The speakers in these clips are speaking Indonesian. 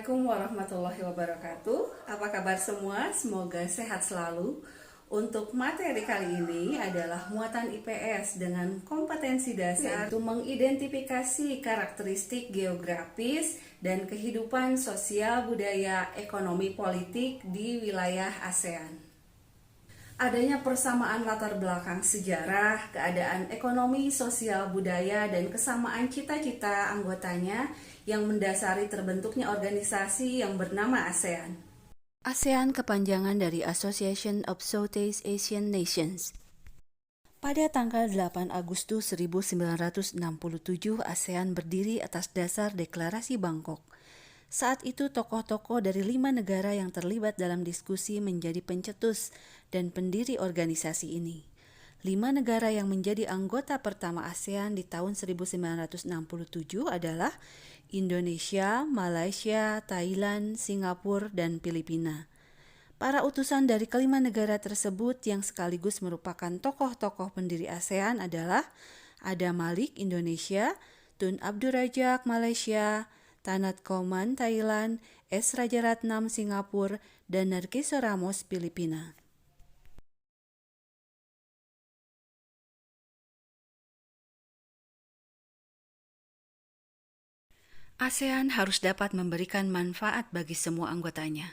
Assalamualaikum warahmatullahi wabarakatuh. Apa kabar semua? Semoga sehat selalu. Untuk materi kali ini adalah muatan IPS dengan kompetensi dasar untuk mengidentifikasi karakteristik geografis dan kehidupan sosial, budaya, ekonomi, politik di wilayah ASEAN. Adanya persamaan latar belakang sejarah, keadaan ekonomi, sosial, budaya, dan kesamaan cita-cita anggotanya yang mendasari terbentuknya organisasi yang bernama ASEAN. ASEAN kepanjangan dari Association of Southeast Asian Nations. Pada tanggal 8 Agustus 1967, ASEAN berdiri atas dasar Deklarasi Bangkok. Saat itu tokoh-tokoh dari 5 negara yang terlibat dalam diskusi menjadi pencetus dan pendiri organisasi ini. 5 negara yang menjadi anggota pertama ASEAN di tahun 1967 adalah Indonesia, Malaysia, Thailand, Singapura, dan Filipina. Para utusan dari kelima negara tersebut yang sekaligus merupakan tokoh-tokoh pendiri ASEAN adalah Adam Malik, Indonesia, Tun Abdul Razak, Malaysia, Tanat Kauman, Thailand, S. Rajaratnam, Singapura, dan Narciso Ramos, Filipina. ASEAN harus dapat memberikan manfaat bagi semua anggotanya.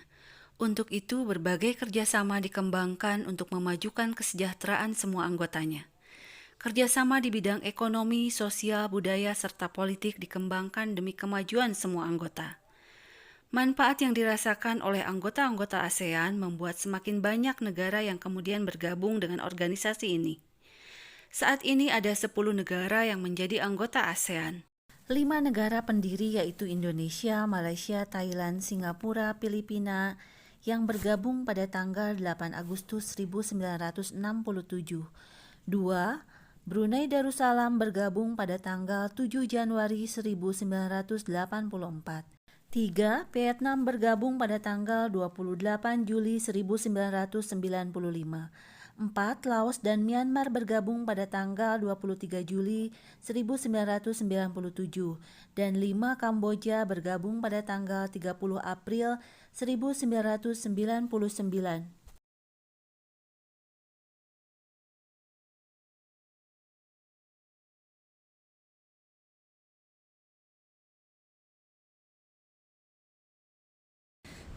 Untuk itu, berbagai kerjasama dikembangkan untuk memajukan kesejahteraan semua anggotanya. Kerjasama di bidang ekonomi, sosial, budaya, serta politik dikembangkan demi kemajuan semua anggota. Manfaat yang dirasakan oleh anggota-anggota ASEAN membuat semakin banyak negara yang kemudian bergabung dengan organisasi ini. Saat ini ada 10 negara yang menjadi anggota ASEAN. 5 negara pendiri yaitu Indonesia, Malaysia, Thailand, Singapura, Filipina yang bergabung pada tanggal 8 Agustus 1967. 2. Brunei Darussalam bergabung pada tanggal 7 Januari 1984. 3. Vietnam bergabung pada tanggal 28 Juli 1995. 4. Laos dan Myanmar bergabung pada tanggal 23 Juli 1997 dan 5. Kamboja bergabung pada tanggal 30 April 1999.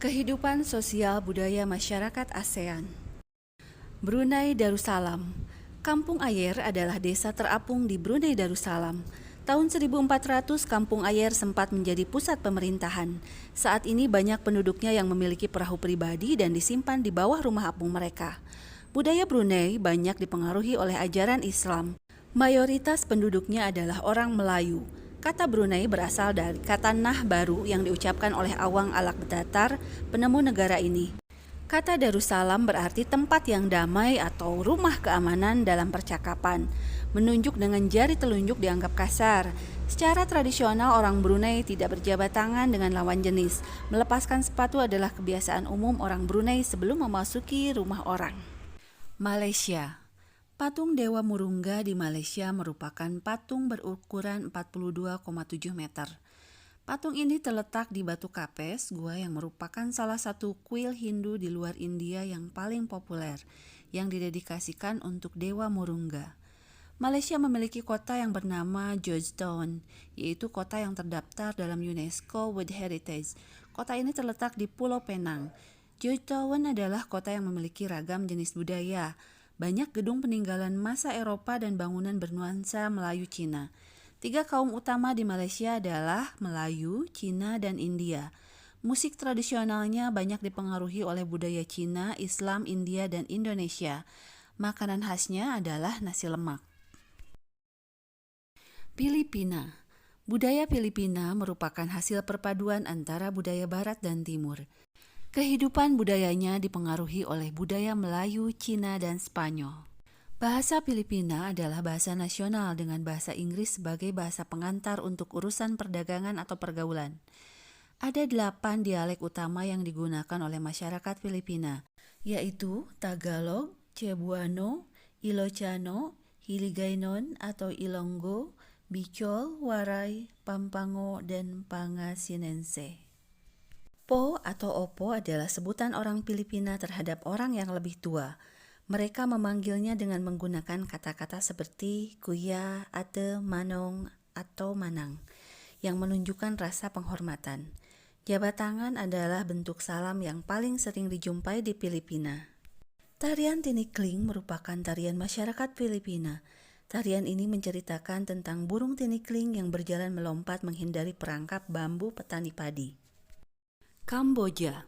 Kehidupan sosial budaya masyarakat ASEAN. Brunei Darussalam. Kampung Ayer adalah desa terapung di Brunei Darussalam. Tahun 1400 Kampung Ayer sempat menjadi pusat pemerintahan. Saat ini banyak penduduknya yang memiliki perahu pribadi dan disimpan di bawah rumah apung mereka. Budaya Brunei banyak dipengaruhi oleh ajaran Islam. Mayoritas penduduknya adalah orang Melayu. Kata Brunei berasal dari kata Nah Baru yang diucapkan oleh Awang Alak-Datar, penemu negara ini. Kata Darussalam berarti tempat yang damai atau rumah keamanan dalam percakapan. Menunjuk dengan jari telunjuk dianggap kasar. Secara tradisional orang Brunei tidak berjabat tangan dengan lawan jenis. Melepaskan sepatu adalah kebiasaan umum orang Brunei sebelum memasuki rumah orang. Malaysia. Patung Dewa Murungga di Malaysia merupakan patung berukuran 42,7 meter. Patung ini terletak di Batu Kapes, gua yang merupakan salah satu kuil Hindu di luar India yang paling populer, yang didedikasikan untuk Dewa Murungga. Malaysia memiliki kota yang bernama Georgetown, yaitu kota yang terdaftar dalam UNESCO World Heritage. Kota ini terletak di Pulau Penang. Georgetown adalah kota yang memiliki ragam jenis budaya. Banyak gedung peninggalan masa Eropa dan bangunan bernuansa Melayu Cina. 3 kaum utama di Malaysia adalah Melayu, Cina, dan India. Musik tradisionalnya banyak dipengaruhi oleh budaya Cina, Islam, India, dan Indonesia. Makanan khasnya adalah nasi lemak. Filipina. Budaya Filipina merupakan hasil perpaduan antara budaya barat dan timur. Kehidupan budayanya dipengaruhi oleh budaya Melayu, Cina, dan Spanyol. Bahasa Filipina adalah bahasa nasional dengan bahasa Inggris sebagai bahasa pengantar untuk urusan perdagangan atau pergaulan. Ada 8 dialek utama yang digunakan oleh masyarakat Filipina, yaitu Tagalog, Cebuano, Ilocano, Hiligaynon atau Ilonggo, Bicol, Waray, Pampango, dan Pangasinense. Po atau opo adalah sebutan orang Filipina terhadap orang yang lebih tua. Mereka memanggilnya dengan menggunakan kata-kata seperti kuya, ate, manong, atau manang, yang menunjukkan rasa penghormatan. Jabat tangan adalah bentuk salam yang paling sering dijumpai di Filipina. Tarian tinikling merupakan tarian masyarakat Filipina. Tarian ini menceritakan tentang burung tinikling yang berjalan melompat menghindari perangkap bambu petani padi. Kamboja.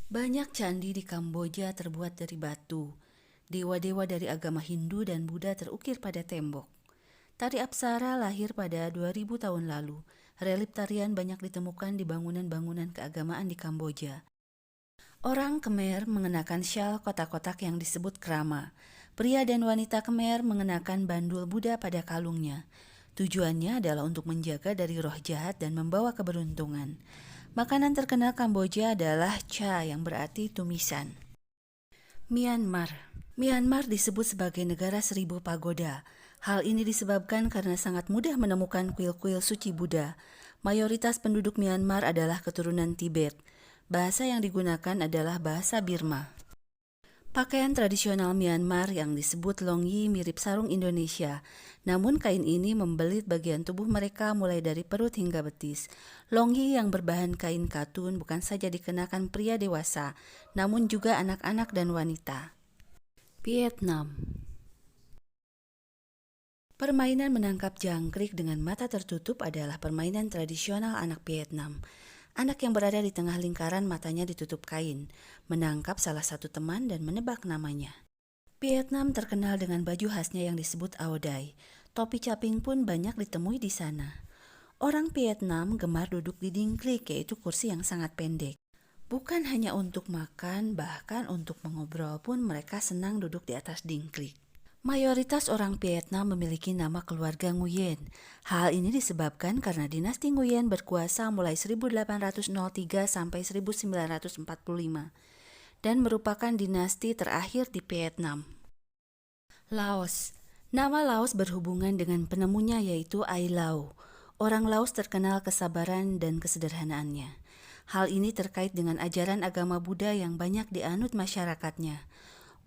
Banyak candi di Kamboja terbuat dari batu. Dewa-dewa dari agama Hindu dan Buddha terukir pada tembok. Tari Apsara lahir pada 2000 tahun lalu. Relief tarian banyak ditemukan di bangunan-bangunan keagamaan di Kamboja. Orang Khmer mengenakan syal kotak-kotak yang disebut krama. Pria dan wanita Khmer mengenakan bandul Buddha pada kalungnya. Tujuannya adalah untuk menjaga dari roh jahat dan membawa keberuntungan. Makanan terkenal Kamboja adalah cha yang berarti tumisan. Myanmar. Myanmar disebut sebagai negara 1000 pagoda. Hal ini disebabkan karena sangat mudah menemukan kuil-kuil suci Buddha. Mayoritas penduduk Myanmar adalah keturunan Tibet. Bahasa yang digunakan adalah bahasa Birma. Pakaian tradisional Myanmar yang disebut longyi mirip sarung Indonesia, namun kain ini membelit bagian tubuh mereka mulai dari perut hingga betis. Longyi yang berbahan kain katun bukan saja dikenakan pria dewasa, namun juga anak-anak dan wanita. Vietnam. Permainan menangkap jangkrik dengan mata tertutup adalah permainan tradisional anak Vietnam. Anak yang berada di tengah lingkaran matanya ditutup kain, menangkap salah satu teman dan menebak namanya. Vietnam terkenal dengan baju khasnya yang disebut Ao Dai. Topi caping pun banyak ditemui di sana. Orang Vietnam gemar duduk di dingklik, yaitu kursi yang sangat pendek. Bukan hanya untuk makan, bahkan untuk mengobrol pun mereka senang duduk di atas dingklik. Mayoritas orang Vietnam memiliki nama keluarga Nguyen. Hal ini disebabkan karena dinasti Nguyen berkuasa mulai 1803 sampai 1945 dan merupakan dinasti terakhir di Vietnam. Laos. Nama Laos berhubungan dengan penemunya yaitu Ai Lao. Orang Laos terkenal kesabaran dan kesederhanaannya. Hal ini terkait dengan ajaran agama Buddha yang banyak dianut masyarakatnya.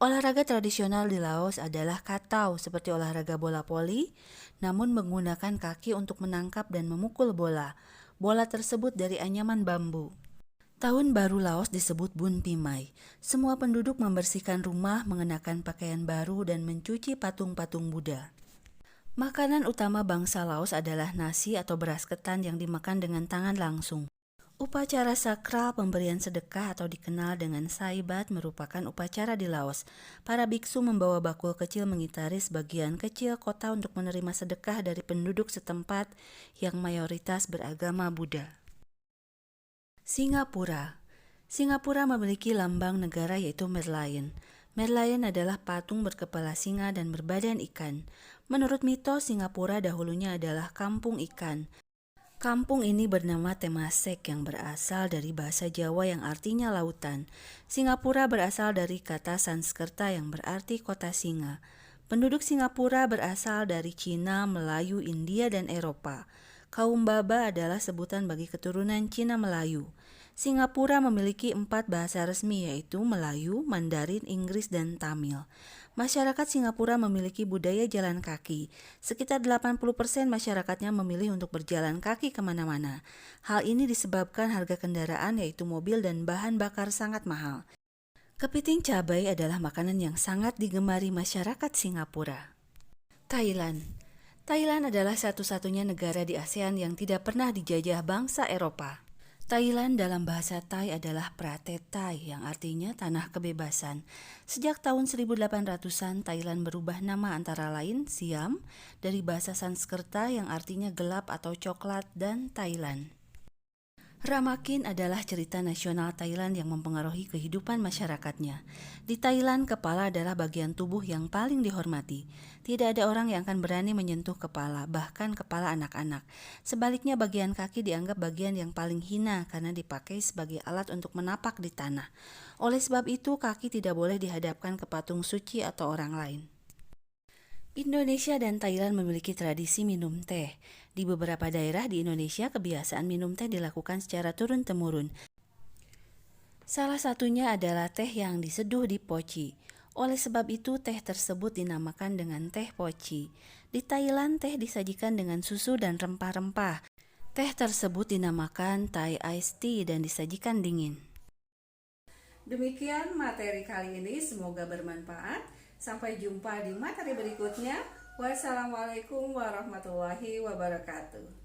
Olahraga tradisional di Laos adalah katau, seperti olahraga bola voli, namun menggunakan kaki untuk menangkap dan memukul bola. Bola tersebut dari anyaman bambu. Tahun baru Laos disebut Bun Pimay. Semua penduduk membersihkan rumah, mengenakan pakaian baru, dan mencuci patung-patung Buddha. Makanan utama bangsa Laos adalah nasi atau beras ketan yang dimakan dengan tangan langsung. Upacara sakral pemberian sedekah atau dikenal dengan saibat merupakan upacara di Laos. Para biksu membawa bakul kecil mengitari sebagian kecil kota untuk menerima sedekah dari penduduk setempat yang mayoritas beragama Buddha. Singapura. Singapura memiliki lambang negara yaitu Merlion. Merlion adalah patung berkepala singa dan berbadan ikan. Menurut mitos, Singapura dahulunya adalah kampung ikan. Kampung ini bernama Temasek yang berasal dari bahasa Jawa yang artinya lautan. Singapura berasal dari kata Sanskerta yang berarti kota singa. Penduduk Singapura berasal dari Cina, Melayu, India, dan Eropa. Kaum Baba adalah sebutan bagi keturunan Cina Melayu. Singapura memiliki 4 bahasa resmi yaitu Melayu, Mandarin, Inggris, dan Tamil. Masyarakat Singapura memiliki budaya jalan kaki. Sekitar 80% masyarakatnya memilih untuk berjalan kaki kemana-mana. Hal ini disebabkan harga kendaraan yaitu mobil dan bahan bakar sangat mahal. Kepiting cabai adalah makanan yang sangat digemari masyarakat Singapura. Thailand. Thailand adalah satu-satunya negara di ASEAN yang tidak pernah dijajah bangsa Eropa. Thailand dalam bahasa Thai adalah Pratet Thai yang artinya tanah kebebasan. Sejak tahun 1800-an, Thailand berubah nama antara lain Siam dari bahasa Sanskerta yang artinya gelap atau coklat dan Thailand. Ramakin adalah cerita nasional Thailand yang mempengaruhi kehidupan masyarakatnya. Di Thailand, kepala adalah bagian tubuh yang paling dihormati. Tidak ada orang yang akan berani menyentuh kepala, bahkan kepala anak-anak. Sebaliknya, bagian kaki dianggap bagian yang paling hina karena dipakai sebagai alat untuk menapak di tanah. Oleh sebab itu, kaki tidak boleh dihadapkan ke patung suci atau orang lain. Indonesia dan Thailand memiliki tradisi minum teh. Di beberapa daerah di Indonesia, kebiasaan minum teh dilakukan secara turun-temurun. Salah satunya adalah teh yang diseduh di poci. Oleh sebab itu, teh tersebut dinamakan dengan teh poci. Di Thailand, teh disajikan dengan susu dan rempah-rempah. Teh tersebut dinamakan Thai iced tea dan disajikan dingin. Demikian materi kali ini, semoga bermanfaat. Sampai jumpa di materi berikutnya. Wassalamualaikum warahmatullahi wabarakatuh.